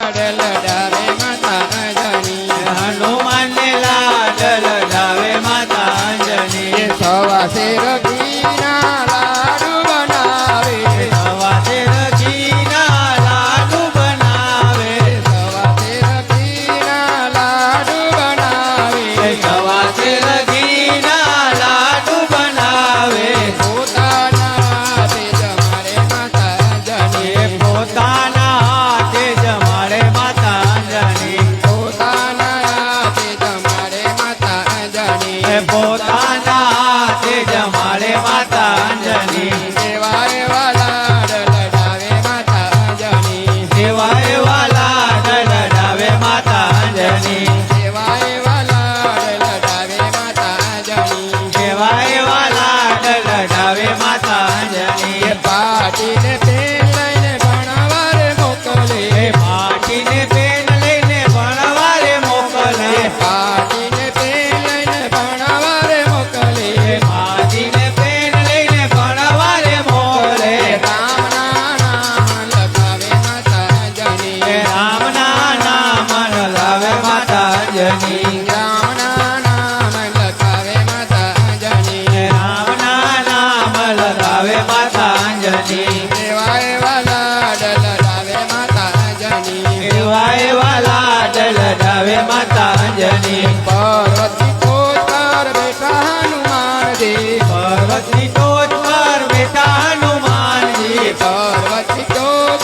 લડાવે માતા અંજની હનુમાન ને લાડ લડાવે માતા અંજની સવા શેર ઘીના લાડુ બનાવે સવા શેર ઘીના લાડુ બનાવે સવા શેર ઘીના લાડુ બનાવે સવા શેર ઘીના લાડુ બનાવે પોતાના હાથે જમાડે માતા અંજની પોતાના હાથે જમાડે માતા અંજની પોતાના હાથે જમાડે માતા અંજની પોતાના હાથે જમાડે માતા અંજની એવા એવા લાડ લડાવે માતા અંજની એવા એવા લાડ લડાવે માતા અંજની એવા એવા લાડ લડાવે માતા અંજની એવા એવા લાડ લડાવે માતા અંજની પાટીને પેન લઈને ભણવા રે મોકલે પાટીને પેન લઈને ભણવા રે મોકલે પાટીને પેન લઈને ભણવા રે મોકલે પાટીને પેન લઈને ભણવા રે મોકલે રામના નામ લખાવે માતા અંજની રામના નામ લગાવે માતા અંજની રામના નામ લખાવે માતા અંજની રામના નામ લગાવે માતા અંજની એવા એવા લાડ લડાવે માતા અંજની એવા એવા લાડ લડાવે માતા અંજની પાર્વતી પોતાર બેઠા હનુમાનજી પર્વતની ટોચ પર બેઠા હનુમાનજી પાર્વતી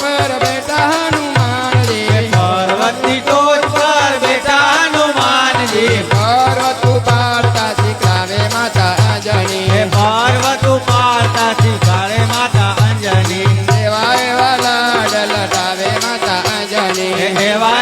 પર બેઠા હનુમાનજી પર્વતની ટોચ પર બેઠા હનુમાનજી પર્વત ઉપાડતા શીખડાવે માતા અંજની પર્વત ઉપાડતા શીખાડે માતા અંજની એવા એવા લાડ લડાવે માતા અંજની એવા